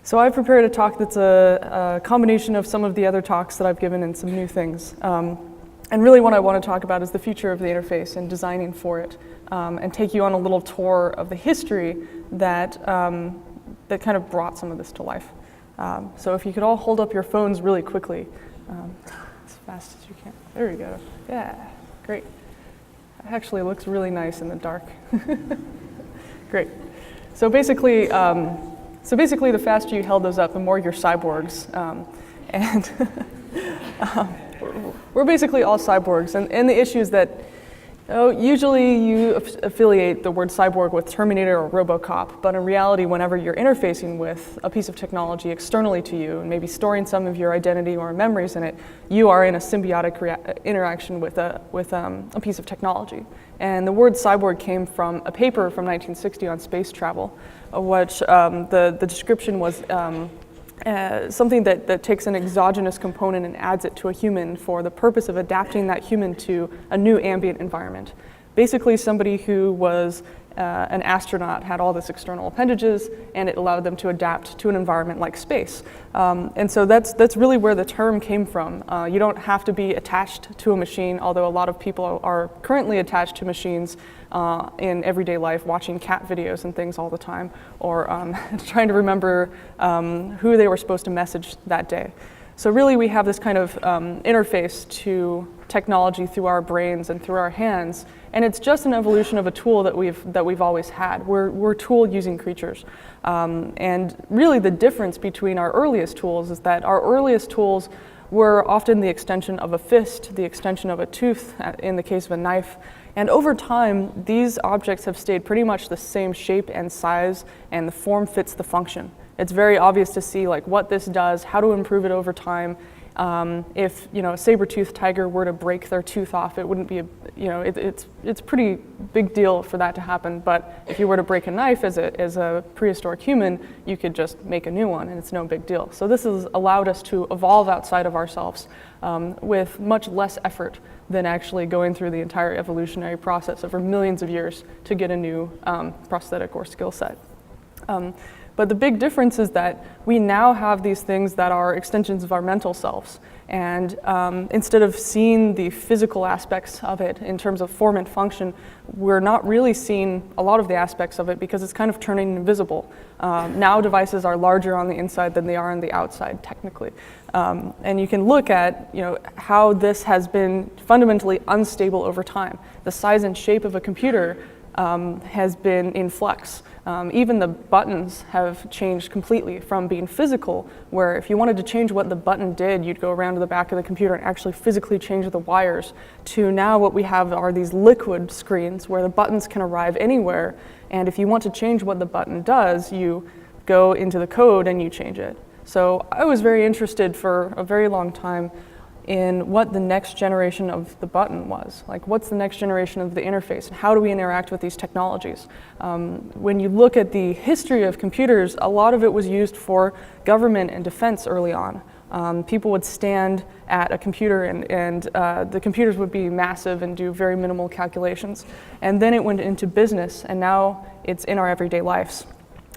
So I've prepared a talk that's a combination of some of the other talks that I've given and some new things. And really what I want to talk about is the future of the interface and designing for it, and take you on a little tour of the history that, that kind of brought some of this to life. So if you could all hold up your phones really quickly, as fast as you can. There we go. Yeah, great. It actually looks really nice in the dark. Great. So basically, the faster you held those up, the more you're cyborgs. And we're basically all cyborgs. And the issue is that usually you affiliate the word cyborg with Terminator or RoboCop, but in reality, whenever you're interfacing with a piece of technology externally to you, and maybe storing some of your identity or memories in it, you are in a symbiotic interaction with a piece of technology. And the word cyborg came from a paper from 1960 on space travel, which the description was something that takes an exogenous component and adds it to a human for the purpose of adapting that human to a new ambient environment. Basically, somebody who was an astronaut had all this external appendages, and it allowed them to adapt to an environment like space. And so that's really where the term came from. You don't have to be attached to a machine, although a lot of people are currently attached to machines in everyday life, watching cat videos and things all the time, or trying to remember who they were supposed to message that day. So really we have this kind of interface to technology through our brains and through our hands, and it's just an evolution of a tool that we've always had. We're tool-using creatures. And really the difference between our earliest tools is that our earliest tools were often the extension of a fist, the extension of a tooth in the case of a knife. And over time, these objects have stayed pretty much the same shape and size, and the form fits the function. It's very obvious to see like what this does, how to improve it over time. If a saber-toothed tiger were to break their tooth off, it wouldn't be it's pretty big deal for that to happen. But if you were to break a knife as a prehistoric human, you could just make a new one, and it's no big deal. So this has allowed us to evolve outside of ourselves with much less effort than actually going through the entire evolutionary process over millions of years to get a new prosthetic or skill set. But the big difference is that we now have these things that are extensions of our mental selves. And instead of seeing the physical aspects of it in terms of form and function, we're not really seeing a lot of the aspects of it because it's kind of turning invisible. Now devices are larger on the inside than they are on the outside, technically. And you can look at how this has been fundamentally unstable over time. The size and shape of a computer has been in flux. Even the buttons have changed completely from being physical, where if you wanted to change what the button did, you'd go around to the back of the computer and actually physically change the wires, to now what we have are these liquid screens where the buttons can arrive anywhere, and if you want to change what the button does, you go into the code and you change it. So I was very interested for a very long time in what the next generation of the button was. Like, what's the next generation of the interface, and how do we interact with these technologies? When you look at the history of computers, a lot of it was used for government and defense early on. People would stand at a computer and the computers would be massive and do very minimal calculations. And then it went into business, and now it's in our everyday lives.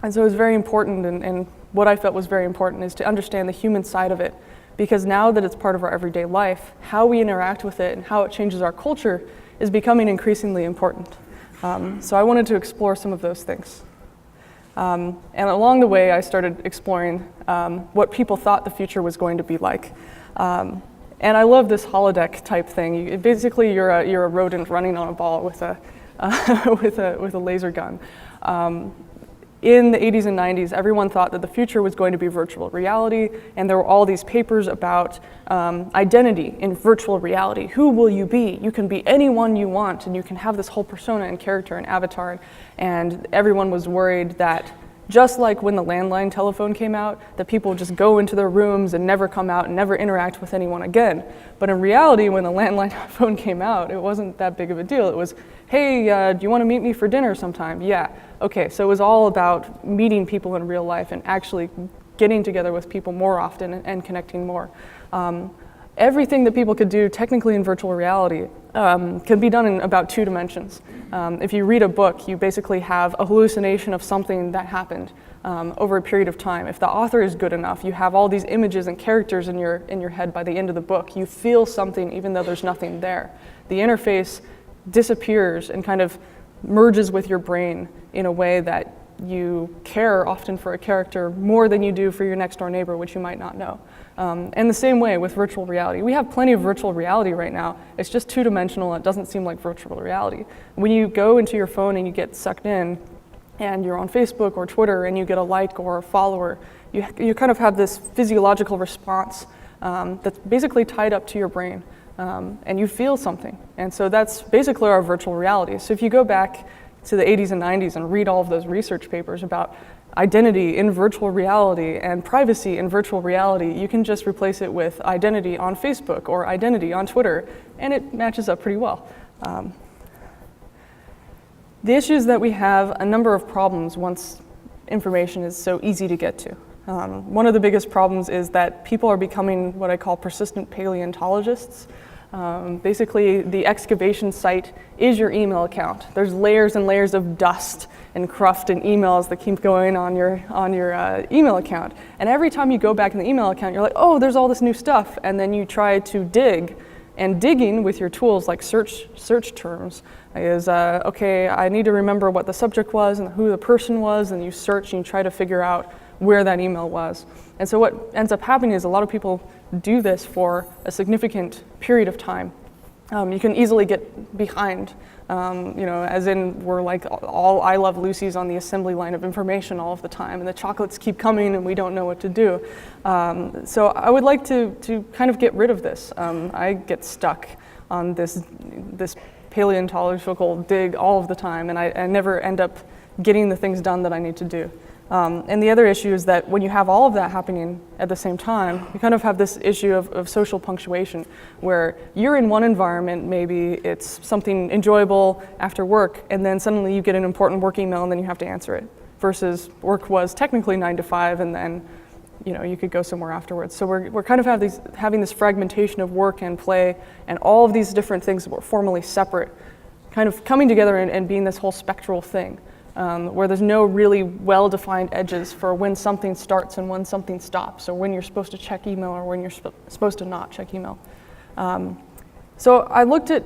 And so it was very important, and what I felt was very important is to understand the human side of it. Because now that it's part of our everyday life, how we interact with it and how it changes our culture is becoming increasingly important. So I wanted to explore some of those things. And along the way, I started exploring what people thought the future was going to be like. And I love this holodeck type thing. Basically, you're a rodent running on a ball with a with a laser gun. In the 80s and 90s, everyone thought that the future was going to be virtual reality, and there were all these papers about identity in virtual reality. Who will you be? You can be anyone you want, and you can have this whole persona and character and avatar, and everyone was worried that Just like when the landline telephone came out, that people just go into their rooms and never come out and never interact with anyone again. But in reality, when the landline phone came out, it wasn't that big of a deal. It was, hey, do you want to meet me for dinner sometime? Yeah. Okay, so it was all about meeting people in real life and actually getting together with people more often and connecting more. Everything that people could do technically in virtual reality can be done in about 2 dimensions. If you read a book, you basically have a hallucination of something that happened over a period of time. If the author is good enough, you have all these images and characters in your head by the end of the book. You feel something even though there's nothing there. The interface disappears and kind of merges with your brain in a way that you care often for a character more than you do for your next door neighbor, which you might not know. And the same way with virtual reality. We have plenty of virtual reality right now. It's just 2-dimensional. It doesn't seem like virtual reality. When you go into your phone and you get sucked in, and you're on Facebook or Twitter and you get a like or a follower, you kind of have this physiological response that's basically tied up to your brain. And you feel something. And so that's basically our virtual reality. So if you go back to the 80s and 90s and read all of those research papers about identity in virtual reality and privacy in virtual reality, you can just replace it with identity on Facebook or identity on Twitter, and it matches up pretty well. The issue is that we have a number of problems once information is so easy to get to. One of the biggest problems is that people are becoming what I call persistent paleontologists. Basically, the excavation site is your email account. There's layers and layers of dust and cruft and emails that keep going on your email account. And every time you go back in the email account, you're like, oh, there's all this new stuff. And then you try to dig. And digging with your tools like search terms is, okay, I need to remember what the subject was and who the person was, and you search and you try to figure out where that email was. And so what ends up happening is a lot of people do this for a significant period of time. You can easily get behind, as in we're like all I Love Lucy's on the assembly line of information all of the time, and the chocolates keep coming and we don't know what to do. So I would like to kind of get rid of this. I get stuck on this paleontological dig all of the time, and I never end up getting the things done that I need to do. And the other issue is that when you have all of that happening at the same time, you kind of have this issue of social punctuation, where you're in one environment, maybe it's something enjoyable after work, and then suddenly you get an important work email and then you have to answer it, versus work was technically 9 to 5 and then you could go somewhere afterwards. So we're kind of having this fragmentation of work and play and all of these different things that were formerly separate, kind of coming together and being this whole spectral thing. Where there's no really well-defined edges for when something starts and when something stops, or when you're supposed to check email or when you're supposed to not check email. So I looked at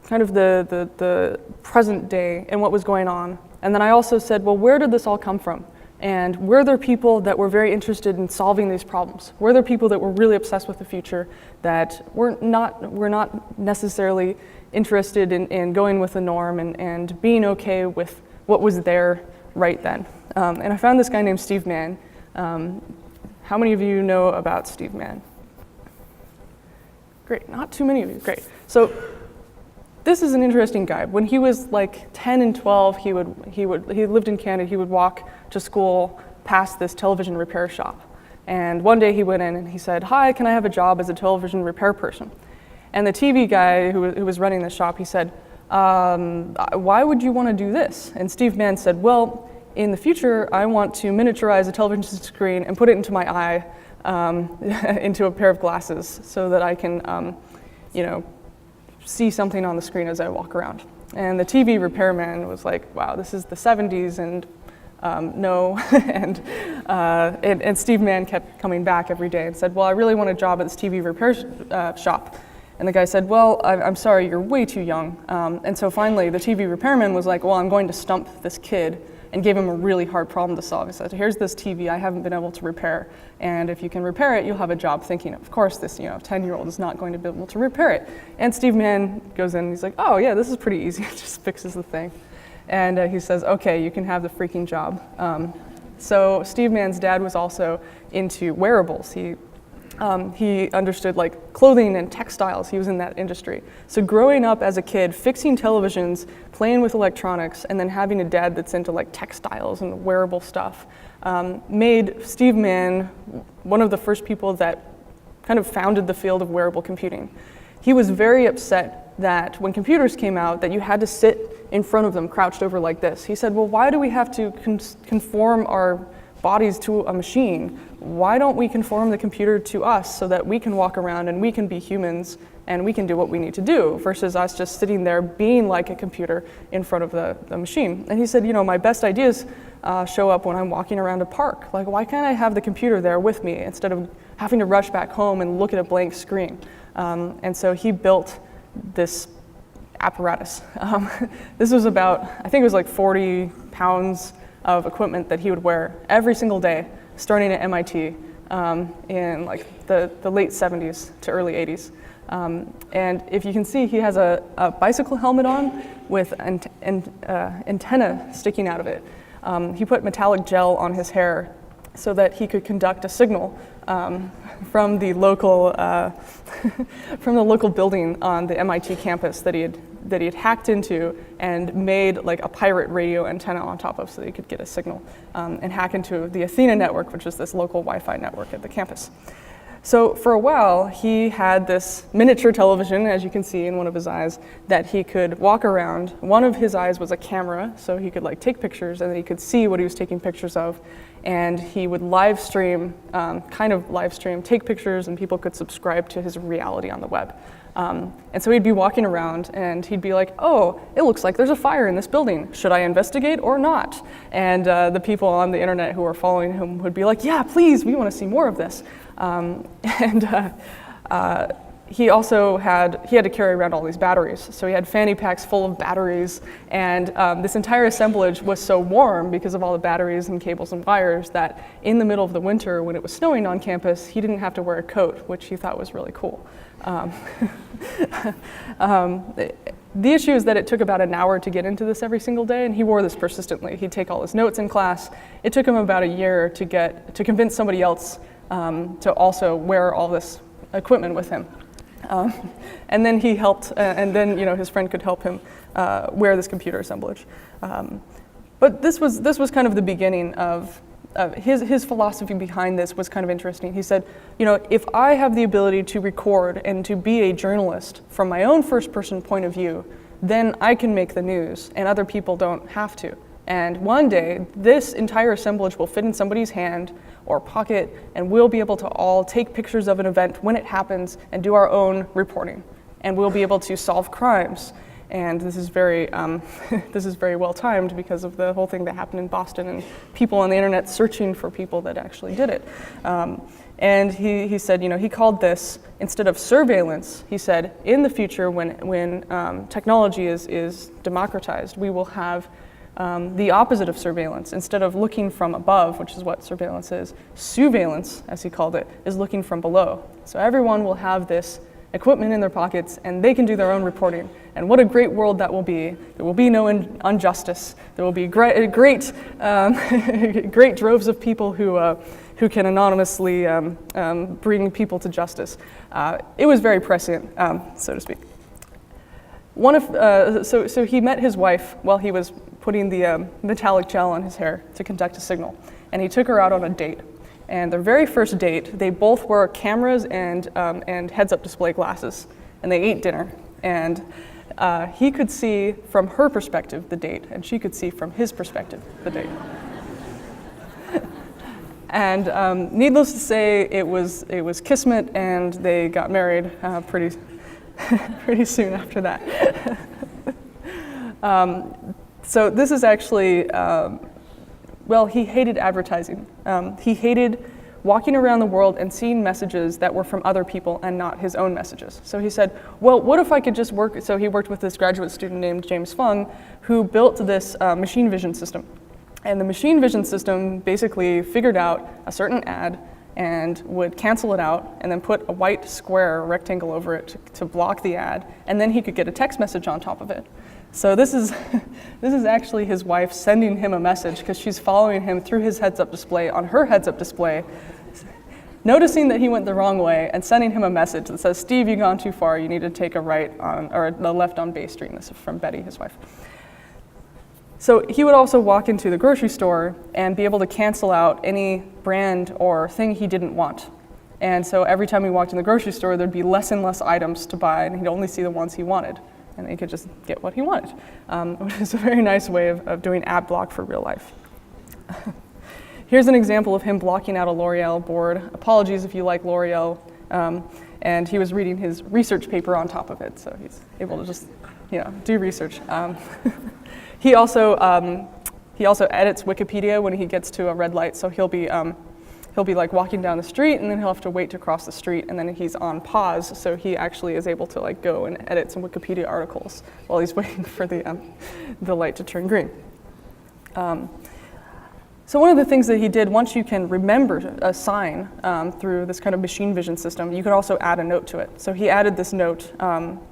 kind of the present day and what was going on, and then I also said, well, where did this all come from? And were there people that were very interested in solving these problems? Were there people that were really obsessed with the future that were not necessarily interested in going with the norm and being okay with what was there right then? And I found this guy named Steve Mann. How many of you know about Steve Mann? Great, not too many of you, great. So this is an interesting guy. When he was like 10 and 12, he lived in Canada, he would walk to school past this television repair shop. And one day he went in and he said, hi, can I have a job as a television repair person? And the TV guy who was running the shop, he said, why would you want to do this? And Steve Mann said, well, in the future, I want to miniaturize a television screen and put it into my eye, into a pair of glasses, so that I can, see something on the screen as I walk around. And the TV repairman was like, wow, this is the 70s, and no. and Steve Mann kept coming back every day and said, well, I really want a job at this TV repair shop. And the guy said, well, I'm sorry, you're way too young. And so finally, the TV repairman was like, well, I'm going to stump this kid, and gave him a really hard problem to solve. He said, here's this TV I haven't been able to repair, and if you can repair it, you'll have a job. Thinking, of course, this 10-year-old is not going to be able to repair it. And Steve Mann goes in, and he's like, oh yeah, this is pretty easy. It just fixes the thing. And he says, okay, you can have the freaking job. So Steve Mann's dad was also into wearables. He He understood like clothing and textiles. He was in that industry. So growing up as a kid, fixing televisions, playing with electronics, and then having a dad that's into like textiles and wearable stuff made Steve Mann one of the first people that kind of founded the field of wearable computing. He was very upset that when computers came out that you had to sit in front of them crouched over like this. He said, well, why do we have to conform our bodies to a machine? Why don't we conform the computer to us so that we can walk around and we can be humans and we can do what we need to do versus us just sitting there being like a computer in front of the machine? And he said, my best ideas show up when I'm walking around a park. Like, why can't I have the computer there with me instead of having to rush back home and look at a blank screen? And so he built this apparatus. This was about, I think it was like 40 pounds of equipment that he would wear every single day, starting at MIT in like the late 70s to early 80s. And if you can see, he has a bicycle helmet on with an antenna sticking out of it. He put metallic gel on his hair so that he could conduct a signal from the local building on the MIT campus that he had hacked into and made like a pirate radio antenna on top of so that he could get a signal and hack into the Athena network, which is this local Wi-Fi network at the campus. So for a while, he had this miniature television, as you can see in one of his eyes, that he could walk around. One of his eyes was a camera, so he could like take pictures and then he could see what he was taking pictures of. And he would live stream, take pictures, and people could subscribe to his reality on the web. And so he'd be walking around and he'd be like, oh, it looks like there's a fire in this building. Should I investigate or not? And the people on the internet who were following him would be like, yeah, please, we want to see more of this. He also had to carry around all these batteries. So he had fanny packs full of batteries, and this entire assemblage was so warm because of all the batteries and cables and wires that in the middle of the winter when it was snowing on campus, he didn't have to wear a coat, which he thought was really cool. The issue is that it took about an hour to get into this every single day, and he wore this persistently. He'd take all his notes in class. It took him about a year to convince somebody else to also wear all this equipment with him. And then he helped, and then his friend could help him wear this computer assemblage. But this was kind of the beginning of his philosophy behind this was kind of interesting. He said, if I have the ability to record and to be a journalist from my own first-person point of view, then I can make the news, and other people don't have to. And one day, this entire assemblage will fit in somebody's hand or pocket, and we'll be able to all take pictures of an event when it happens and do our own reporting. And we'll be able to solve crimes. And this is very well timed because of the whole thing that happened in Boston and people on the internet searching for people that actually did it. And he said, he called this, instead of surveillance, he said, in the future when technology is democratized, we will have the opposite of surveillance. Instead of looking from above, which is what surveillance is, surveillance, as he called it, is looking from below. So everyone will have this equipment in their pockets and they can do their own reporting. And what a great world that will be. There will be no injustice. There will be great droves of people who can anonymously bring people to justice. It was very prescient, so to speak. So he met his wife while he was putting the metallic gel on his hair to conduct a signal, and he took her out on a date. And their very first date, they both wore cameras and heads-up display glasses, and they ate dinner. And he could see from her perspective the date, and she could see from his perspective the date. And needless to say, it was kismet, and they got married pretty soon after that. So this is actually, he hated advertising. He hated walking around the world and seeing messages that were from other people and not his own messages. So he said, well, what if I could just work? So he worked with this graduate student named James Fung, who built this machine vision system. And the machine vision system basically figured out a certain ad and would cancel it out and then put a white square or rectangle over it to block the ad, and then he could get a text message on top of it. So this is actually his wife sending him a message because she's following him through his heads-up display on her heads-up display. noticing that he went the wrong way and sending him a message that says, Steve, you've gone too far, you need to take a right on, or the left on Bay Street. And this is from Betty, his wife. So he would also walk into the grocery store and be able to cancel out any brand or thing he didn't want. And so every time he walked in the grocery store, there'd be less and less items to buy, and he'd only see the ones he wanted. And he could just get what he wanted, which is a very nice way of doing Adblock for real life. Here's an example of him blocking out a L'Oreal board. Apologies if you like L'Oreal. And he was reading his research paper on top of it, so he's able to just, do research. He also edits Wikipedia when he gets to a red light, so he'll be like walking down the street, and then he'll have to wait to cross the street, and then he's on pause, so he actually is able to like go and edit some Wikipedia articles while he's waiting for the light to turn green. So one of the things that he did, once you can remember a sign through this kind of machine vision system, you could also add a note to it. So he added this note.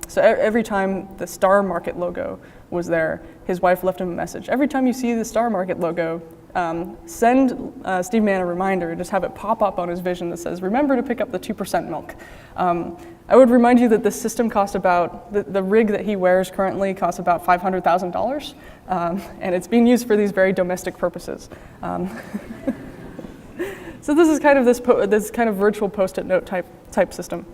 So every time the Star Market logo was there, his wife left him a message. Every time you see the Star Market logo, send Steve Mann a reminder, just have it pop up on his vision that says, remember to pick up the 2% milk. I would remind you that this system cost about, the rig that he wears currently costs about $500,000, and it's being used for these very domestic purposes. So this is kind of this kind of virtual post-it note type system.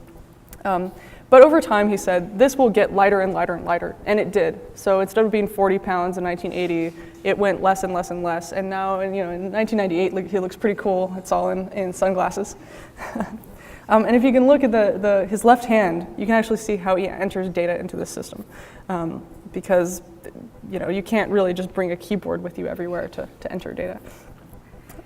But over time, he said, this will get lighter and lighter and lighter, and it did. So instead of being 40 pounds in 1980, it went less and less and less, and now in 1998, he looks pretty cool. It's all in sunglasses. And if you can look at his left hand, you can actually see how he enters data into the system, because you can't really just bring a keyboard with you everywhere to enter data.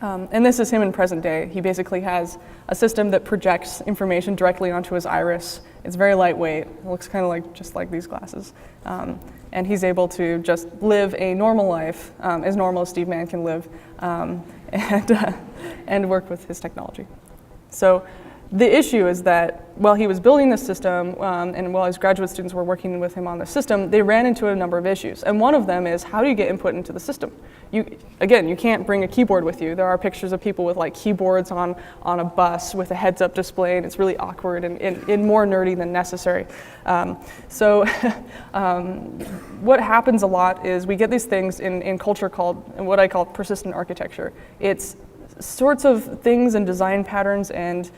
And this is him in present day. He basically has a system that projects information directly onto his iris. It's very lightweight. It looks kind of just like these glasses. And he's able to just live a normal life, as normal as Steve Mann can live, and work with his technology. So the issue is that while he was building this system, and while his graduate students were working with him on the system, they ran into a number of issues. And one of them is, how do you get input into the system? Again, you can't bring a keyboard with you. There are pictures of people with like keyboards on a bus with a heads-up display, and it's really awkward and more nerdy than necessary. So what happens a lot is we get these things in culture called, what I call persistent architecture. It's sorts of things and design patterns and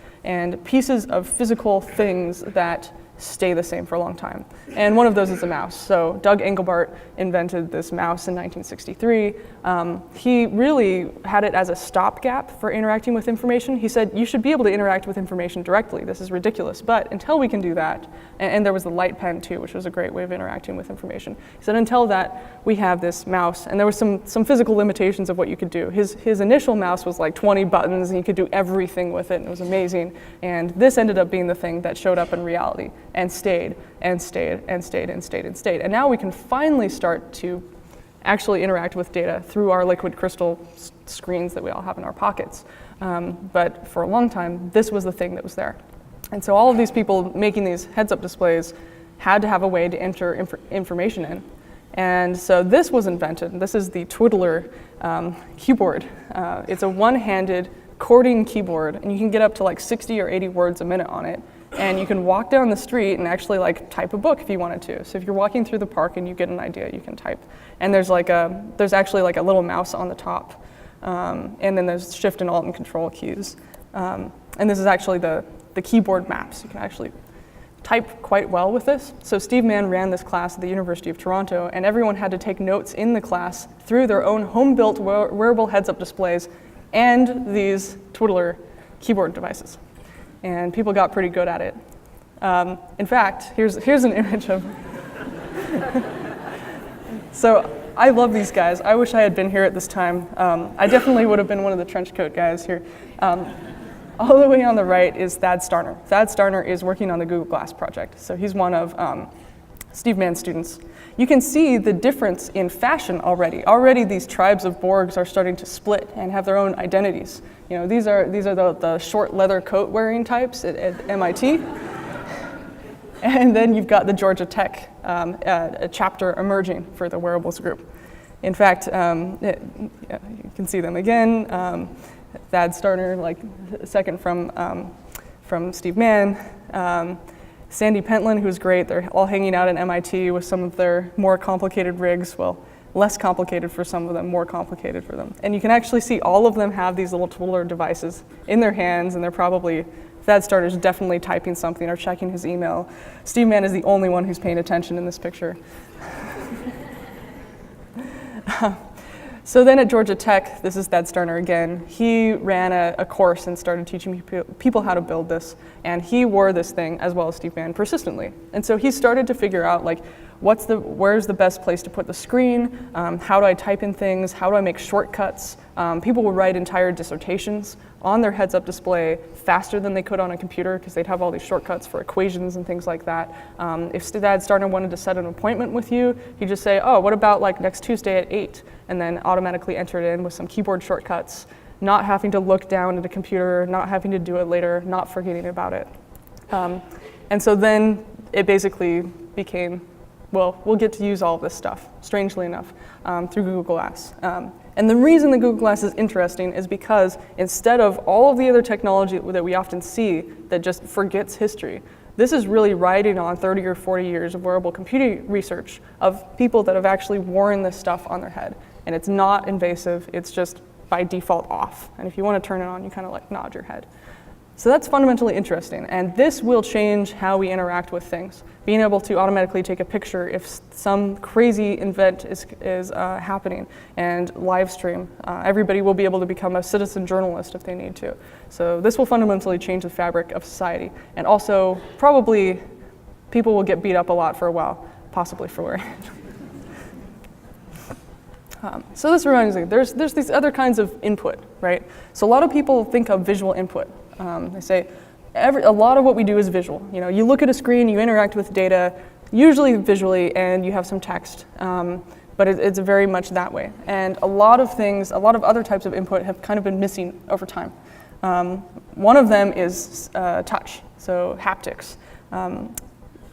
pieces of physical things that stay the same for a long time. And one of those is a mouse. So Doug Engelbart invented this mouse in 1963. He really had it as a stopgap for interacting with information. He said, you should be able to interact with information directly. This is ridiculous. But until we can do that, and there was the light pen too, which was a great way of interacting with information. He said, until that, we have this mouse. And there were some physical limitations of what you could do. His initial mouse was like 20 buttons, and you could do everything with it, and it was amazing. And this ended up being the thing that showed up in reality and stayed and stayed and stayed and stayed and stayed. And now we can finally start to actually interact with data through our liquid crystal screens that we all have in our pockets. But for a long time, this was the thing that was there. And so all of these people making these heads-up displays had to have a way to enter information in. And so this was invented. This is the Twiddle UR Keyboard. It's a one-handed chording keyboard, and you can get up to like 60 or 80 words a minute on it. And you can walk down the street and actually like type a book if you wanted to. So if you're walking through the park and you get an idea, you can type. And there's actually like a little mouse on the top. And then there's Shift and Alt and Control keys. And this is actually the keyboard maps. You can actually type quite well with this. So Steve Mann ran this class at the University of Toronto, and everyone had to take notes in the class through their own home-built wearable heads-up displays and these Twiddle UR keyboard devices. And people got pretty good at it. In fact, here's an image of. So I love these guys. I wish I had been here at this time. I definitely would have been one of the trench coat guys here. All the way on the right is Thad Starner. Thad Starner is working on the Google Glass project. So he's one of Steve Mann's students. You can see the difference in fashion already. Already these tribes of Borgs are starting to split and have their own identities. These are the short leather coat wearing types at MIT. And then you've got the Georgia Tech a chapter emerging for the wearables group. In fact, you can see them again. Thad Starner, like second from Steve Mann. Sandy Pentland, who's great. They're all hanging out at MIT with some of their more complicated rigs. Well, less complicated for some of them, more complicated for them. And you can actually see all of them have these little Twiddler devices in their hands, and they're probably, Thad Starner's definitely typing something or checking his email. Steve Mann is the only one who's paying attention in this picture. So then at Georgia Tech, this is Thad Starner again, he ran a course and started teaching people how to build this, and he wore this thing, as well as Steve Mann, persistently. And so he started to figure out, like, where's the best place to put the screen, how do I type in things, how do I make shortcuts. People would write entire dissertations on their heads-up display faster than they could on a computer because they'd have all these shortcuts for equations and things like that. If Thad Starner wanted to set an appointment with you, he'd just say, oh, what about like next Tuesday at 8? And then automatically enter it in with some keyboard shortcuts, not having to look down at a computer, not having to do it later, not forgetting about it. And so then it basically became, well, we'll get to use all of this stuff, strangely enough, through Google Glass. And the reason the Google Glass is interesting is because instead of all of the other technology that we often see that just forgets history, this is really riding on 30 or 40 years of wearable computing research of people that have actually worn this stuff on their head. And it's not invasive, it's just by default off. And if you want to turn it on, you kind of like nod your head. So that's fundamentally interesting, and this will change how we interact with things. Being able to automatically take a picture if some crazy event is happening and live stream. Everybody will be able to become a citizen journalist if they need to. So this will fundamentally change the fabric of society. And also, probably, people will get beat up a lot for a while, possibly for wearing it. So this reminds me, there's these other kinds of input, right? So a lot of people think of visual input. They say a lot of what we do is visual. You know, you look at a screen, you interact with data, usually visually, and you have some text. But it's very much that way. And a lot of other types of input have kind of been missing over time. One of them is touch, so haptics.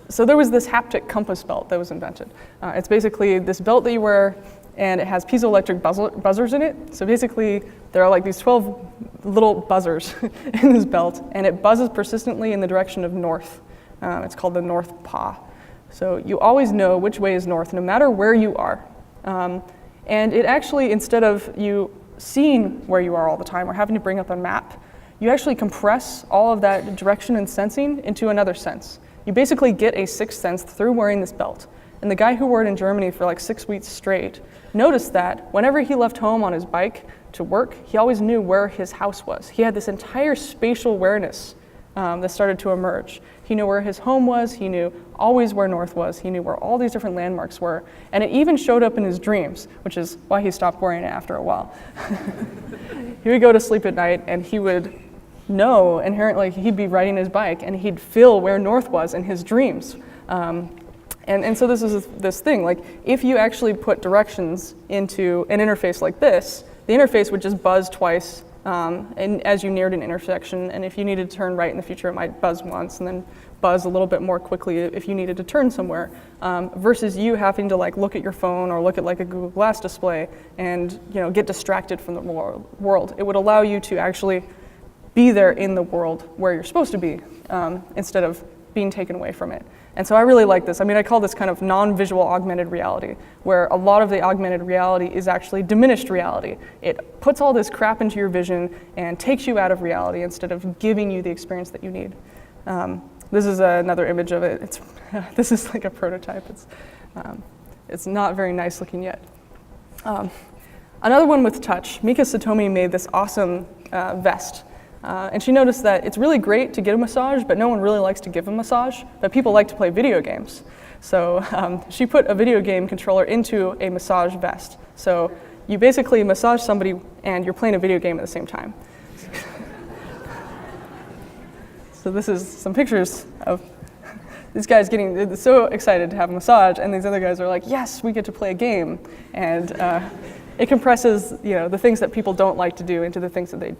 So there was this haptic compass belt that was invented. It's basically this belt that you wear, and it has piezoelectric buzzers in it. So basically, there are like these 12 little buzzers in this belt, and it buzzes persistently in the direction of north. It's called the north paw. So you always know which way is north, no matter where you are. And it actually, instead of you seeing where you are all the time or having to bring up a map, you actually compress all of that direction and sensing into another sense. You basically get a sixth sense through wearing this belt. And the guy who wore it in Germany for like 6 weeks straight noticed that whenever he left home on his bike to work, he always knew where his house was. He had this entire spatial awareness that started to emerge. He knew where his home was, he knew always where north was, he knew where all these different landmarks were, and it even showed up in his dreams, which is why he stopped wearing it after a while. He would go to sleep at night and he would know inherently, he'd be riding his bike and he'd feel where north was in his dreams. And so this is this thing, like if you actually put directions into an interface like this, the interface would just buzz twice and as you neared an intersection, and if you needed to turn right in the future, it might buzz once and then buzz a little bit more quickly if you needed to turn somewhere, versus you having to like look at your phone or look at like a Google Glass display and get distracted from the world. It would allow you to actually be there in the world where you're supposed to be instead of being taken away from it. And so I really like this. I mean, I call this kind of non-visual augmented reality, where a lot of the augmented reality is actually diminished reality. It puts all this crap into your vision and takes you out of reality instead of giving you the experience that you need. This is another image of it. This is like a prototype. It's not very nice looking yet. Another one with touch. Mika Satomi made this awesome vest. And she noticed that it's really great to get a massage, but no one really likes to give a massage, but people like to play video games. So she put a video game controller into a massage vest. So you basically massage somebody and you're playing a video game at the same time. So this is some pictures of these guys getting so excited to have a massage, and these other guys are like, yes, we get to play a game. And it compresses the things that people don't like to do into the things that they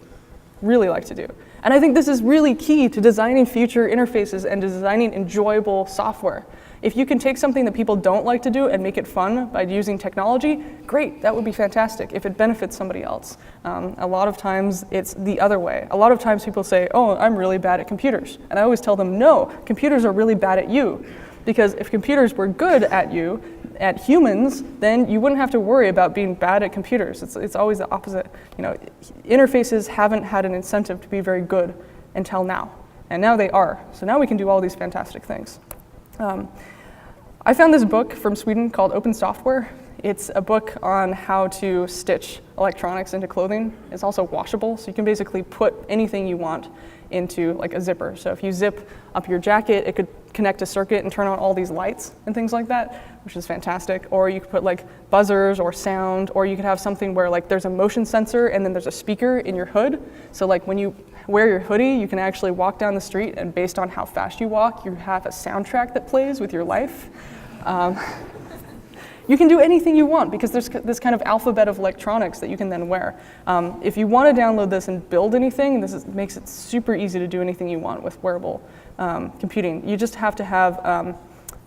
really like to do. And I think this is really key to designing future interfaces and designing enjoyable software. If you can take something that people don't like to do and make it fun by using technology, great, that would be fantastic if it benefits somebody else. A lot of times it's the other way. A lot of times people say, oh, I'm really bad at computers. And I always tell them, no, computers are really bad at you. Because if computers were good at you, at humans, then you wouldn't have to worry about being bad at computers. It's always the opposite. Interfaces haven't had an incentive to be very good until now. And now they are. So now we can do all these fantastic things. I found this book from Sweden called Open Software. It's a book on how to stitch electronics into clothing. It's also washable, so you can basically put anything you want into like a zipper. So if you zip up your jacket, it could connect a circuit and turn on all these lights and things like that, which is fantastic. Or you could put like buzzers or sound, or you could have something where like there's a motion sensor and then there's a speaker in your hood. So like when you wear your hoodie, you can actually walk down the street, and based on how fast you walk, you have a soundtrack that plays with your life. You can do anything you want because there's this kind of alphabet of electronics that you can then wear. If you want to download this and build anything, makes it super easy to do anything you want with wearable computing. You just have to have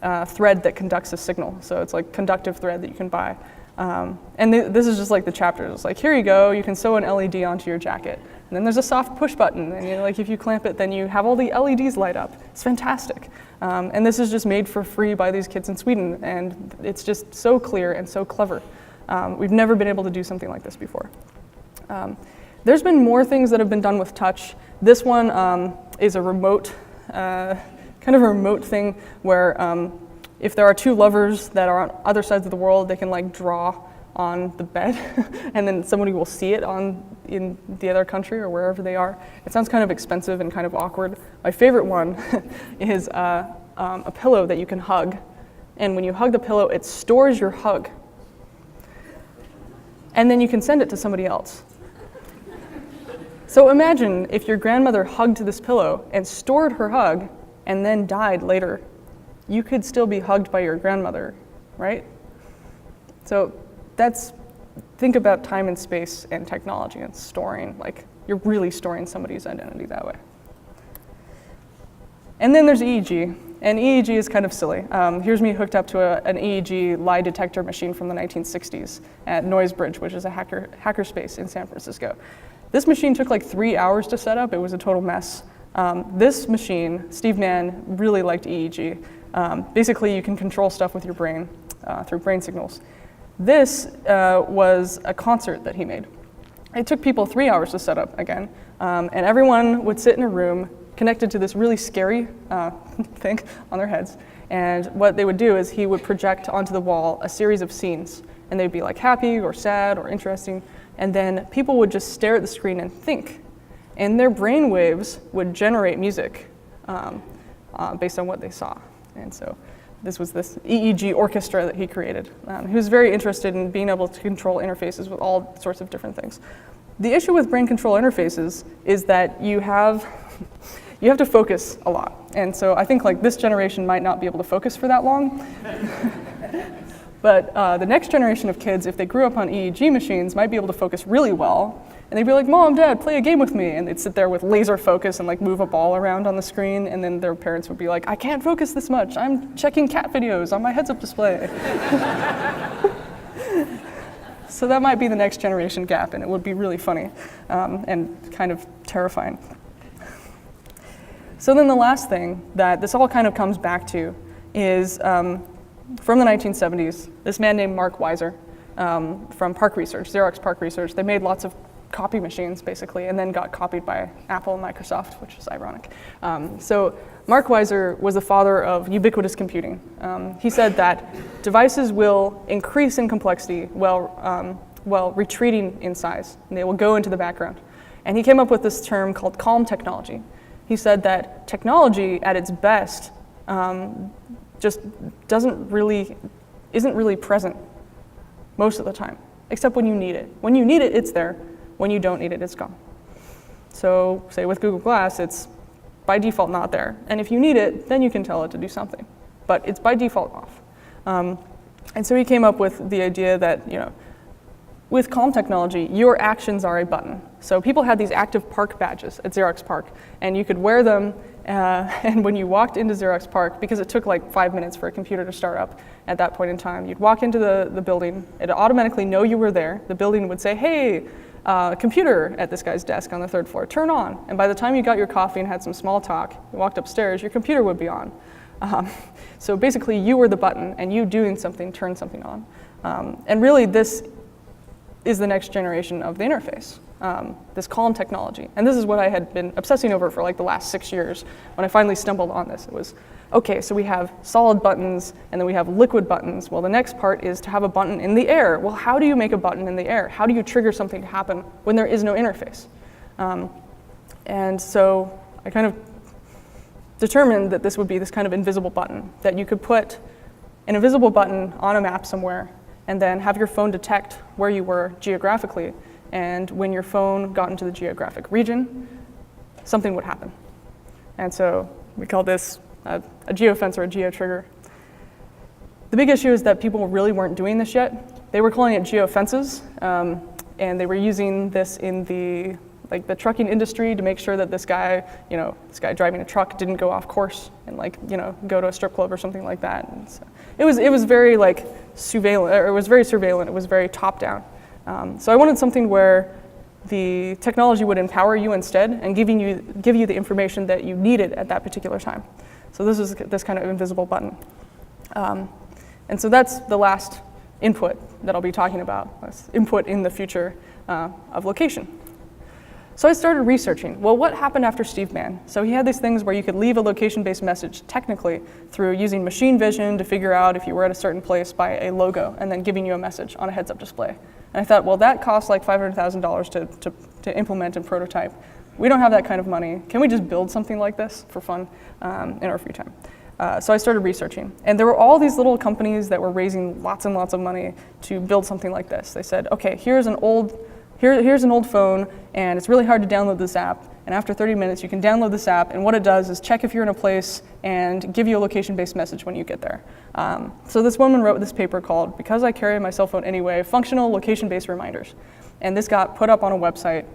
a thread that conducts a signal. So it's like conductive thread that you can buy. And this is just like the chapters. It's like, here you go, you can sew an LED onto your jacket. And then there's a soft push button, and like if you clamp it, then you have all the LEDs light up. It's fantastic. And this is just made for free by these kids in Sweden, and it's just so clear and so clever. We've never been able to do something like this before. There's been more things that have been done with touch. This one is a remote, kind of a remote thing where if there are two lovers that are on other sides of the world, they can like draw on the bed, and then somebody will see it in the other country or wherever they are. It sounds kind of expensive and kind of awkward. My favorite one is a pillow that you can hug, and when you hug the pillow, it stores your hug, and then you can send it to somebody else. So imagine if your grandmother hugged this pillow and stored her hug and then died later. You could still be hugged by your grandmother, right? So think about time and space and technology and storing, like you're really storing somebody's identity that way. And then there's EEG, and EEG is kind of silly. Here's me hooked up to an EEG lie detector machine from the 1960s at Noisebridge, which is a hackerspace in San Francisco. This machine took like 3 hours to set up. It was a total mess. This machine, Steve Mann really liked EEG. Basically, you can control stuff with your brain through brain signals. This was a concert that he made. It took people 3 hours to set up again, and everyone would sit in a room connected to this really scary thing on their heads. And what they would do is he would project onto the wall a series of scenes, and they'd be like happy or sad or interesting, and then people would just stare at the screen and think, and their brain waves would generate music based on what they saw. And so this was this EEG Orchestra that he created. He was very interested in being able to control interfaces with all sorts of different things. The issue with brain control interfaces is that you have to focus a lot. And so I think like this generation might not be able to focus for that long. But the next generation of kids, if they grew up on EEG machines, might be able to focus really well. And they'd be like, Mom, Dad, play a game with me. And they'd sit there with laser focus and like move a ball around on the screen. And then their parents would be like, I can't focus this much. I'm checking cat videos on my heads-up display. So that might be the next generation gap, and it would be really funny and kind of terrifying. So then the last thing that this all kind of comes back to is from the 1970s, this man named Mark Weiser from Park Research, Xerox Park Research. They made lots of copy machines, basically, and then got copied by Apple and Microsoft, which is ironic. So Mark Weiser was the father of ubiquitous computing. He said that devices will increase in complexity while retreating in size, and they will go into the background. And he came up with this term called calm technology. He said that technology at its best just isn't really present most of the time, except when you need it. When you need it, it's there. When you don't need it, it's gone. So say with Google Glass, it's by default not there. And if you need it, then you can tell it to do something. But it's by default off. And so he came up with the idea that, with calm technology, your actions are a button. So people had these active park badges at Xerox Park, and you could wear them And when you walked into Xerox PARC, because it took like 5 minutes for a computer to start up at that point in time, you'd walk into the building, it'd automatically know you were there. The building would say, hey, computer at this guy's desk on the 3rd floor, turn on. And by the time you got your coffee and had some small talk, you walked upstairs, your computer would be on. So basically you were the button, and you doing something turned something on. And really this is the next generation of the interface, this calm technology. And this is what I had been obsessing over for like the last 6 years when I finally stumbled on this. It was, okay, so we have solid buttons and then we have liquid buttons. Well, the next part is to have a button in the air. Well, how do you make a button in the air? How do you trigger something to happen when there is no interface? And so I kind of determined that this would be this kind of invisible button, that you could put an invisible button on a map somewhere and then have your phone detect where you were geographically. And when your phone got into the geographic region, something would happen. And so we call this a geofence or a geotrigger. The big issue is that people really weren't doing this yet. They were calling it geofences, and they were using this in the trucking industry to make sure that this guy driving a truck didn't go off course and go to a strip club or something like that. And so it was very surveillance, or it was very surveilllant. It was very top down. So I wanted something where the technology would empower you instead and give you the information that you needed at that particular time. So this is this kind of invisible button. And so that's the last input that I'll be talking about, that's input in the future of location. So I started researching, well, what happened after Steve Mann? So he had these things where you could leave a location-based message technically through using machine vision to figure out if you were at a certain place by a logo and then giving you a message on a heads-up display. And I thought, well, that costs like $500,000 to implement and prototype. We don't have that kind of money. Can we just build something like this for fun in our free time? So I started researching. And there were all these little companies that were raising lots and lots of money to build something like this. They said, okay, here's an old phone, and it's really hard to download this app. And after 30 minutes, you can download this app, and what it does is check if you're in a place and give you a location-based message when you get there. So this woman wrote this paper called "Because I Carry My Cell Phone Anyway: Functional Location-Based Reminders." And this got put up on a website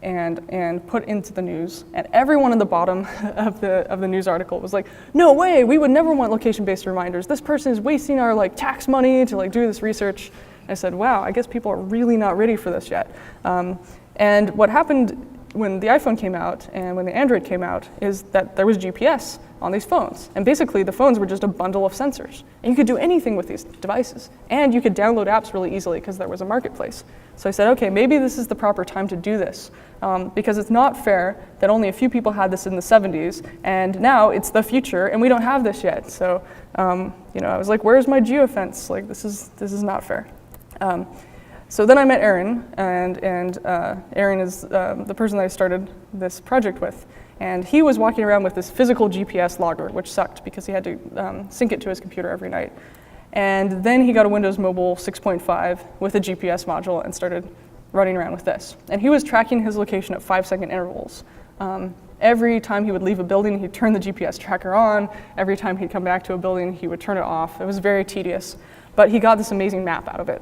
and put into the news. And everyone at the bottom of the news article was like, "No way! We would never want location-based reminders. This person is wasting our tax money to do this research." I said, wow, I guess people are really not ready for this yet. And what happened when the iPhone came out and when the Android came out is that there was GPS on these phones. And basically the phones were just a bundle of sensors. And you could do anything with these devices. And you could download apps really easily because there was a marketplace. So I said, okay, maybe this is the proper time to do this. Because it's not fair that only a few people had this in the 70s, and now it's the future, and we don't have this yet. So I was like, where's my geofence? This is not fair. So then I met Aaron, and Aaron is the person that I started this project with. And he was walking around with this physical GPS logger, which sucked because he had to sync it to his computer every night. And then he got a Windows Mobile 6.5 with a GPS module and started running around with this. And he was tracking his location at 5-second intervals. Every time he would leave a building, he'd turn the GPS tracker on. Every time he'd come back to a building, he would turn it off. It was very tedious. But he got this amazing map out of it.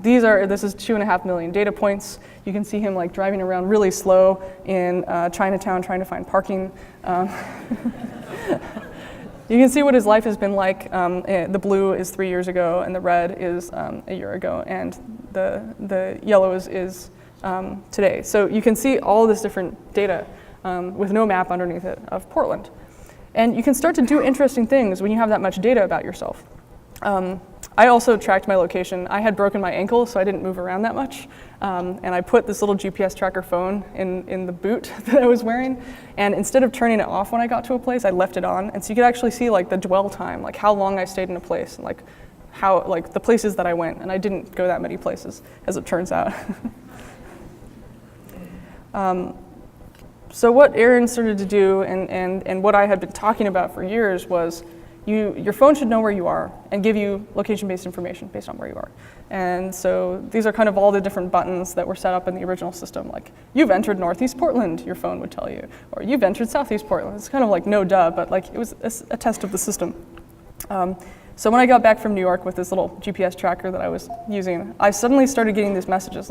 This is 2.5 million data points. You can see him driving around really slow in Chinatown trying to find parking. You can see what his life has been like. The blue is 3 years ago, and the red is a year ago, and the yellow is today. So you can see all this different data with no map underneath it of Portland. And you can start to do interesting things when you have that much data about yourself. I also tracked my location. I had broken my ankle, so I didn't move around that much. And I put this little GPS tracker phone in the boot that I was wearing. And instead of turning it off when I got to a place, I left it on. And so you could actually see the dwell time, how long I stayed in a place, and how the places that I went. And I didn't go that many places, as it turns out. So what Aaron started to do, and what I had been talking about for years, was your phone should know where you are and give you location-based information based on where you are. And so these are kind of all the different buttons that were set up in the original system. You've entered Northeast Portland, your phone would tell you. Or you've entered Southeast Portland. It's kind of no duh, but it was a test of the system. So when I got back from New York with this little GPS tracker that I was using, I suddenly started getting these messages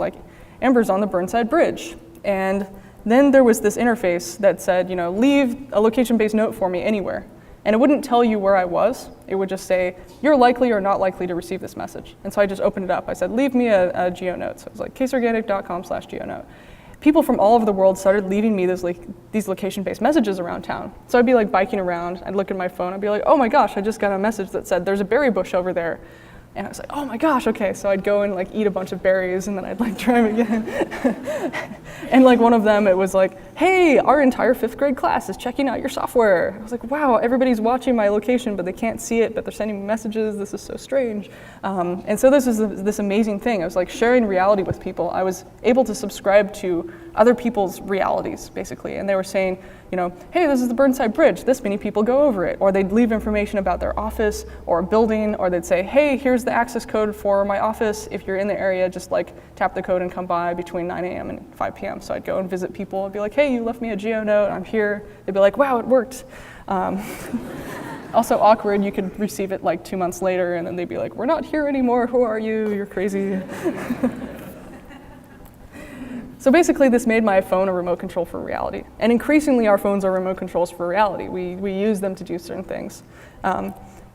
Amber's on the Burnside Bridge. And Then there was this interface that said, leave a location-based note for me anywhere. And it wouldn't tell you where I was. It would just say, you're likely or not likely to receive this message. And so I just opened it up. I said, leave me a GeoNote. So it was like caseorganic.com/GeoNote. People from all over the world started leaving me these location-based messages around town. So I'd be like biking around, I'd look at my phone, I'd be like, oh my gosh, I just got a message that said there's a berry bush over there. And I was like, oh my gosh, okay. So I'd go and like eat a bunch of berries and then I'd like try them again. And like one of them, it was like, hey, our entire 5th grade class is checking out your software. I was like, wow, everybody's watching my location, but they can't see it, but they're sending me messages. This is so strange. And so this is this amazing thing. I was like sharing reality with people. I was able to subscribe to other people's realities, basically. And they were saying, hey, this is the Burnside Bridge. This many people go over it. Or they'd leave information about their office or a building, or they'd say, hey, here's the access code for my office. If you're in the area, just like tap the code and come by between 9 a.m. and 5 p.m. So I'd go and visit people. I'd be like, hey, you left me a GeoNote. I'm here. They'd be like, wow, it worked. Also awkward. You could receive it like 2 months later, and then they'd be like, we're not here anymore. Who are you? You're crazy. So basically, this made my phone a remote control for reality. And increasingly, our phones are remote controls for reality. We use them to do certain things.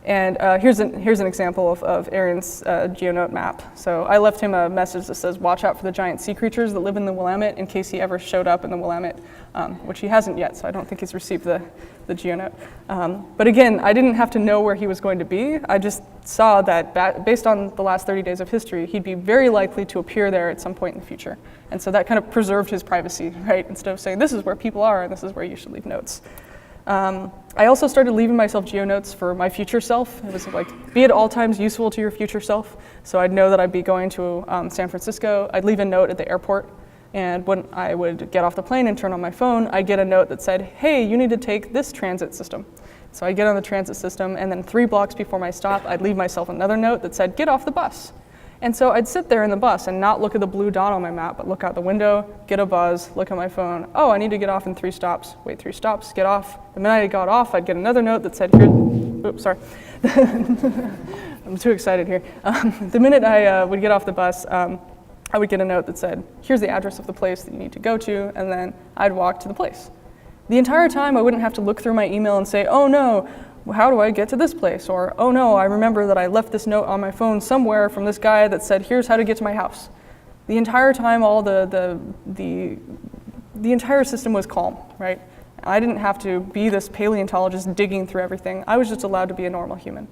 Here's an example of Aaron's GeoNote map. So I left him a message that says, watch out for the giant sea creatures that live in the Willamette in case he ever showed up in the Willamette, which he hasn't yet, so I don't think he's received the GeoNote. But again, I didn't have to know where he was going to be. I just saw that based on the last 30 days of history, he'd be very likely to appear there at some point in the future. And so that kind of preserved his privacy, right? Instead of saying, this is where people are and this is where you should leave notes. I also started leaving myself GeoNotes for my future self. It was like, be at all times useful to your future self. So I'd know that I'd be going to San Francisco. I'd leave a note at the airport. And when I would get off the plane and turn on my phone, I'd get a note that said, hey, you need to take this transit system. So I'd get on the transit system, and then 3 blocks before my stop, I'd leave myself another note that said, get off the bus. And so I'd sit there in the bus and not look at the blue dot on my map, but look out the window, get a buzz, look at my phone. Oh, I need to get off in 3 stops. Wait 3 stops, get off. The minute I got off, I'd get another note that said, here, oops, sorry. I'm too excited here. The minute I would get off the bus, I would get a note that said, here's the address of the place that you need to go to, and then I'd walk to the place. The entire time, I wouldn't have to look through my email and say, oh no, how do I get to this place? Or, oh no, I remember that I left this note on my phone somewhere from this guy that said, here's how to get to my house. The entire time, all the entire system was calm, right? I didn't have to be this paleontologist digging through everything. I was just allowed to be a normal human.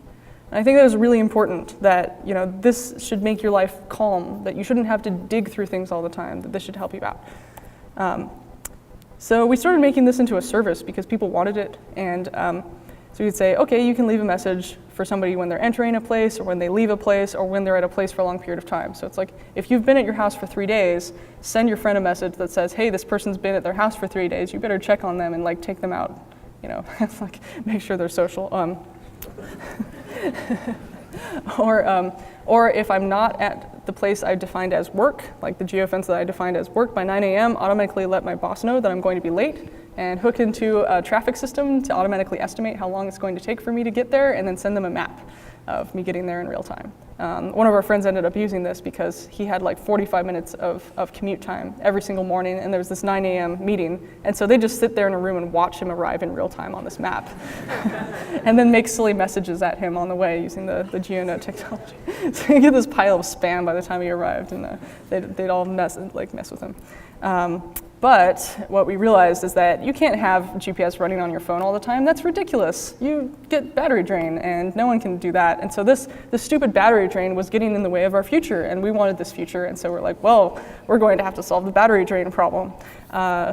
And I think that is really important, that this should make your life calm, that you shouldn't have to dig through things all the time, that this should help you out. So we started making this into a service because people wanted it, and so you'd say, okay, you can leave a message for somebody when they're entering a place, or when they leave a place, or when they're at a place for a long period of time. So it's like, if you've been at your house for 3 days, send your friend a message that says, hey, this person's been at their house for 3 days, you better check on them and like take them out, like make sure they're social. Or if I'm not at the place I defined as work, like the geofence that I defined as work by 9 a.m., automatically let my boss know that I'm going to be late, and hook into a traffic system to automatically estimate how long it's going to take for me to get there, and then send them a map of me getting there in real time. One of our friends ended up using this because he had like 45 minutes of commute time every single morning, and there was this 9 a.m. meeting, and so they just sit there in a room and watch him arrive in real time on this map, and then make silly messages at him on the way using the GeoNote technology. So you get this pile of spam by the time he arrived, and they'd all mess with him. But what we realized is that you can't have GPS running on your phone all the time. That's ridiculous. You get battery drain, and no one can do that. And so this stupid battery drain was getting in the way of our future, and we wanted this future. And so we're like, well, we're going to have to solve the battery drain problem.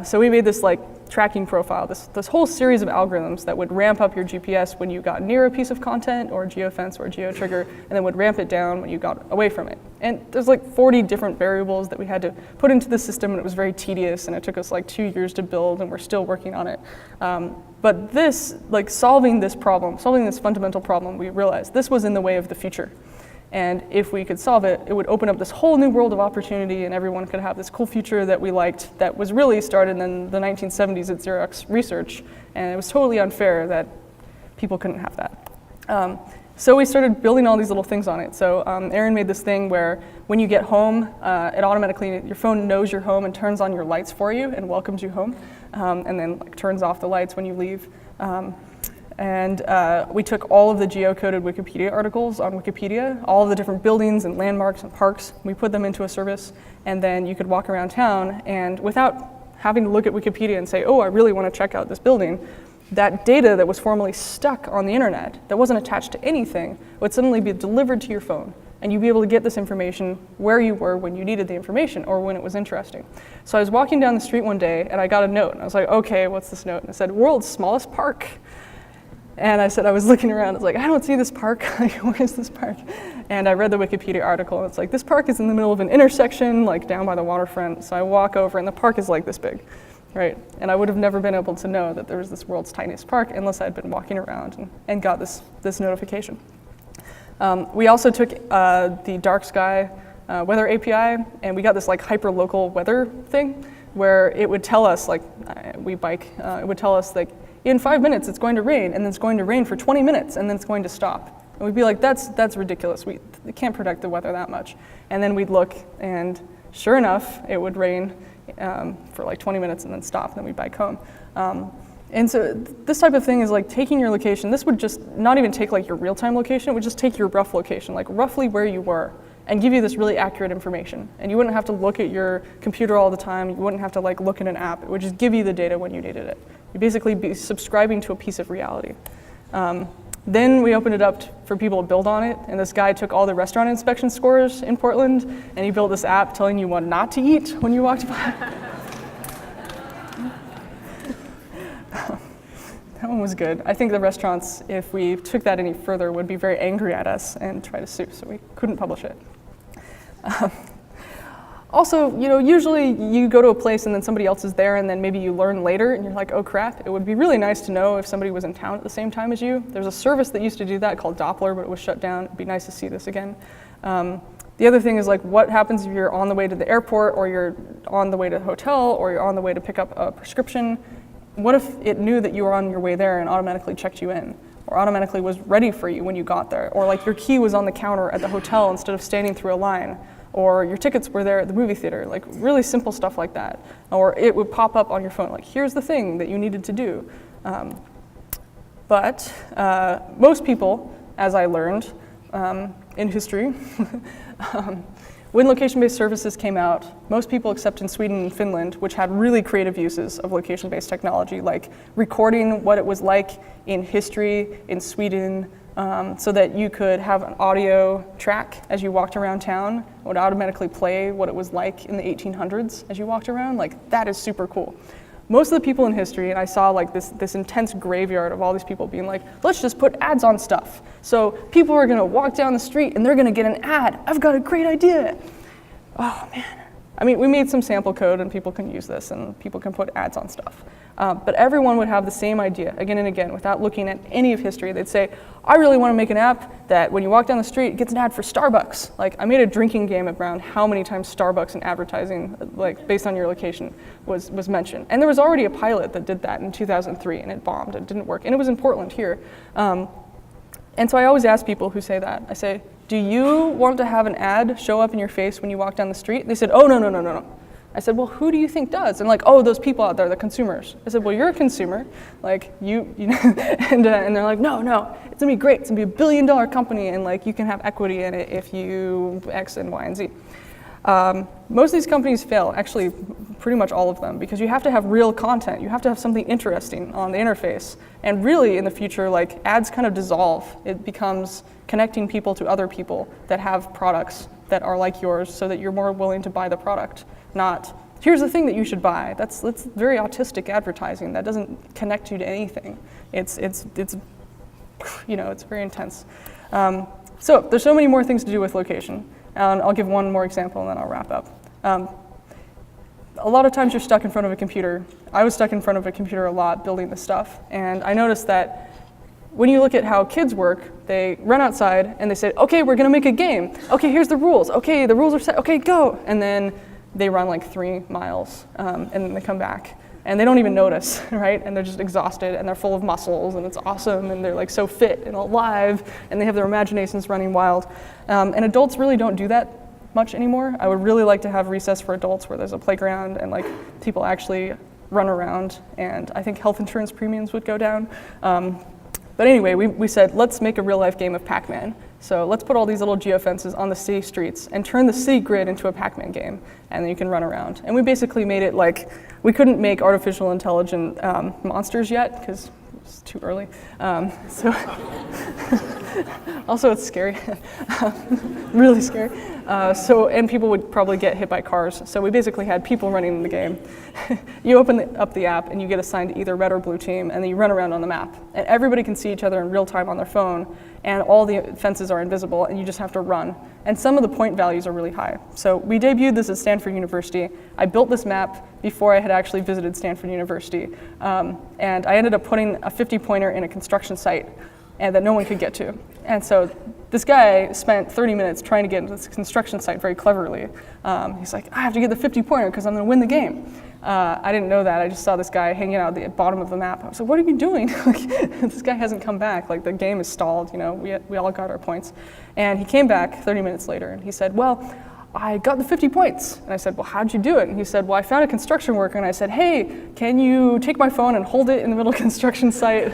So we made this like tracking profile, this whole series of algorithms that would ramp up your GPS when you got near a piece of content or geofence or geotrigger, and then would ramp it down when you got away from it. And there's like 40 different variables that we had to put into the system, and it was very tedious, and it took us like 2 years to build, and we're still working on it. But solving this fundamental problem, we realized this was in the way of the future. And if we could solve it, it would open up this whole new world of opportunity, and everyone could have this cool future that we liked that was really started in the 1970s at Xerox Research, and it was totally unfair that people couldn't have that. So we started building all these little things on it. So Aaron made this thing where when you get home, it automatically, your phone knows you're home and turns on your lights for you and welcomes you home, and then like turns off the lights when you leave. We took all of the geocoded Wikipedia articles on Wikipedia, all of the different buildings and landmarks and parks, we put them into a service, and then you could walk around town, and without having to look at Wikipedia and say, oh, I really want to check out this building, that data that was formerly stuck on the internet, that wasn't attached to anything, would suddenly be delivered to your phone. And you'd be able to get this information where you were when you needed the information or when it was interesting. So I was walking down the street one day and I got a note. And I was like, okay, what's this note? And it said, world's smallest park. And I said, I was looking around, I was like, I don't see this park. Like, where is this park? And I read the Wikipedia article, and it's like, this park is in the middle of an intersection, like down by the waterfront. So I walk over, and the park is like this big, right? And I would have never been able to know that there was this world's tiniest park unless I'd been walking around and got this notification. We also took the dark sky weather API, and we got this like hyper-local weather thing, where it would tell us, like, we bike, it would tell us, like, in 5 minutes it's going to rain, and then it's going to rain for 20 minutes, and then it's going to stop. And we'd be like, that's ridiculous. We can't predict the weather that much. And then we'd look, and sure enough, it would rain for like 20 minutes and then stop, and then we'd bike home. And so this type of thing is like taking your location. This would just not even take like your real-time location. It would just take your rough location, like roughly where you were, and give you this really accurate information. And you wouldn't have to look at your computer all the time. You wouldn't have to like look at an app. It would just give you the data when you needed it. You'd basically be subscribing to a piece of reality. Then we opened it up for people to build on it, and this guy took all the restaurant inspection scores in Portland, and he built this app telling you what not to eat when you walked by. That one was good. I think the restaurants, if we took that any further, would be very angry at us and try to sue, so we couldn't publish it. Also, usually you go to a place and then somebody else is there, and then maybe you learn later and you're like, oh crap, it would be really nice to know if somebody was in town at the same time as you. There's a service that used to do that called Doppler, but it was shut down. It'd be nice to see this again. The other thing is like, what happens if you're on the way to the airport, or you're on the way to the hotel, or you're on the way to pick up a prescription? What if it knew that you were on your way there and automatically checked you in, or automatically was ready for you when you got there? Or like your key was on the counter at the hotel instead of standing through a line, or your tickets were there at the movie theater, like really simple stuff like that. Or it would pop up on your phone, like here's the thing that you needed to do. But most people, as I learned in history, when location-based services came out, most people except in Sweden and Finland, which had really creative uses of location-based technology, like recording what it was like in history in Sweden, so that you could have an audio track as you walked around town. It would automatically play what it was like in the 1800s as you walked around. Like, that is super cool. Most of the people in history, and I saw like this intense graveyard of all these people being like, let's just put ads on stuff. So people are gonna walk down the street and they're gonna get an ad. I've got a great idea. Oh man. I mean, we made some sample code and people can use this and people can put ads on stuff. But everyone would have the same idea again and again without looking at any of history. They'd say, I really want to make an app that when you walk down the street, it gets an ad for Starbucks. Like, I made a drinking game around how many times Starbucks in advertising, like based on your location, was mentioned. And there was already a pilot that did that in 2003 and it bombed, it didn't work. And it was in Portland here. And so I always ask people who say that, I say, do you want to have an ad show up in your face when you walk down the street? And they said, oh, no. I said, well, who do you think does? And like, oh, those people out there, the consumers. I said, well, you're a consumer, like you know, and they're like, no, it's gonna be great. It's gonna be $1 billion company, and like you can have equity in it if you X and Y and Z. Most of these companies fail, actually, pretty much all of them, because you have to have real content. You have to have something interesting on the interface. And really, in the future, like ads kind of dissolve. It becomes connecting people to other people that have products that are like yours, so that you're more willing to buy the product. Not, here's the thing that you should buy. That's very autistic advertising. That doesn't connect you to anything. It's very intense. So there's so many more things to do with location. And I'll give one more example and then I'll wrap up. A lot of times you're stuck in front of a computer. I was stuck in front of a computer a lot building this stuff. And I noticed that when you look at how kids work, they run outside and they say, okay, we're gonna make a game. Okay, here's the rules. Okay, the rules are set. Okay, go. And then they run like 3 miles and then they come back. and they don't even notice, right? And they're just exhausted, and they're full of muscles, and it's awesome, and they're like so fit and alive, and they have their imaginations running wild. And adults really don't do that much anymore. I would really like to have recess for adults where there's a playground and like people actually run around, and I think health insurance premiums would go down. But anyway, we said, let's make a real life game of Pac-Man. So let's put all these little geofences on the city streets and turn the city grid into a Pac-Man game, and then you can run around. And we basically made it like, we couldn't make artificial intelligent monsters yet, because it's too early. Also, it's scary, really scary. And people would probably get hit by cars. So we basically had people running the game. You open up the app and you get assigned to either red or blue team, and then you run around on the map. And everybody can see each other in real time on their phone, and all the fences are invisible, and you just have to run. And some of the point values are really high. So we debuted this at Stanford University. I built this map before I had actually visited Stanford University. And I ended up putting a 50-pointer in a construction site and that no one could get to. And so this guy spent 30 minutes trying to get into this construction site very cleverly. He's like, I have to get the 50-pointer because I'm going to win the game. I didn't know that. I just saw this guy hanging out at the bottom of the map. I was like, what are you doing? This guy hasn't come back. Like, the game is stalled. You know, we all got our points. And he came back 30 minutes later, and he said, well, I got the 50 points. And I said, well, how'd you do it? And he said, well, I found a construction worker. And I said, hey, can you take my phone and hold it in the middle of the construction site?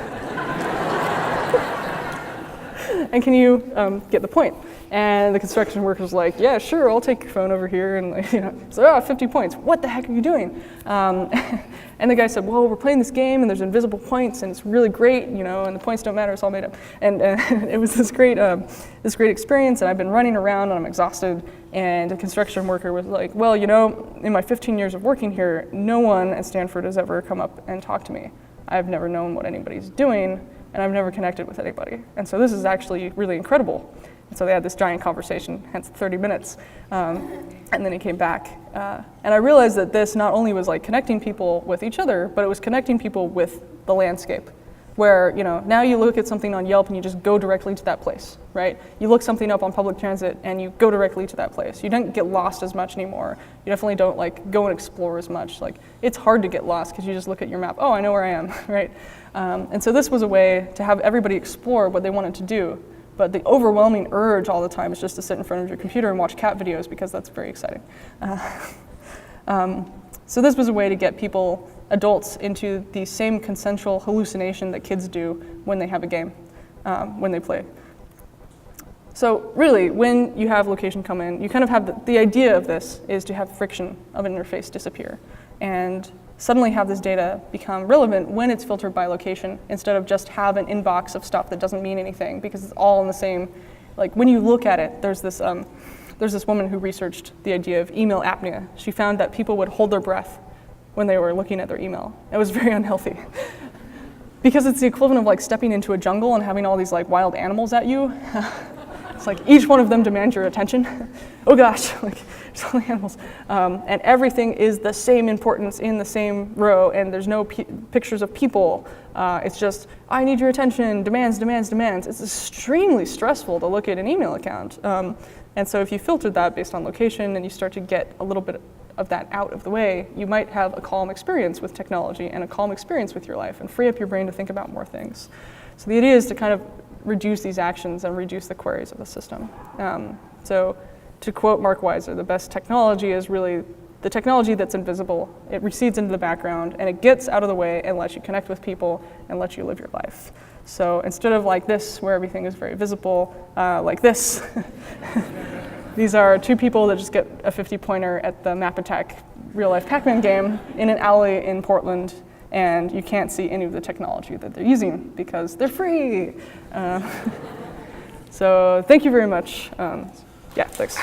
And can you get the point? And the construction worker's like, yeah, sure, I'll take your phone over here. And so, 50 points. What the heck are you doing? And the guy said, well, we're playing this game, and there's invisible points, and it's really great, and the points don't matter, it's all made up. And it was this great experience, and I've been running around, and I'm exhausted. And the construction worker was like, well, in my 15 years of working here, no one at Stanford has ever come up and talked to me. I've never known what anybody's doing, and I've never connected with anybody. And so this is actually really incredible. And so they had this giant conversation, hence 30 minutes. And then he came back. And I realized that this not only was like connecting people with each other, but it was connecting people with the landscape. Where, now you look at something on Yelp and you just go directly to that place, right? You look something up on public transit and you go directly to that place. You don't get lost as much anymore. You definitely don't go and explore as much. It's hard to get lost because you just look at your map, oh, I know where I am, right? And so this was a way to have everybody explore what they wanted to do. But the overwhelming urge all the time is just to sit in front of your computer and watch cat videos because that's very exciting. So this was a way to get adults into the same consensual hallucination that kids do when they have a game, when they play. So really, when you have location come in, you kind of have the idea of this is to have friction of an interface disappear and suddenly have this data become relevant when it's filtered by location instead of just have an inbox of stuff that doesn't mean anything because it's all in the same, when you look at it, there's this woman who researched the idea of email apnea. She found that people would hold their breath when they were looking at their email. It was very unhealthy. Because it's the equivalent of stepping into a jungle and having all these wild animals at you. It's each one of them demands your attention. Oh gosh, there's all the animals. And everything is the same importance in the same row, and there's no pictures of people. It's just, I need your attention, demands, demands, demands. It's extremely stressful to look at an email account. And so if you filtered that based on location and you start to get a little bit of that out of the way, you might have a calm experience with technology and a calm experience with your life and free up your brain to think about more things. So the idea is to kind of reduce these actions and reduce the queries of the system. So to quote Mark Weiser, the best technology is really the technology that's invisible. It recedes into the background and it gets out of the way and lets you connect with people and lets you live your life. So instead of like this, where everything is very visible, like this, these are two people that just get a 50-pointer at the Map Attack real-life Pac-Man game in an alley in Portland, and you can't see any of the technology that they're using because they're free. So thank you very much. Yeah, thanks.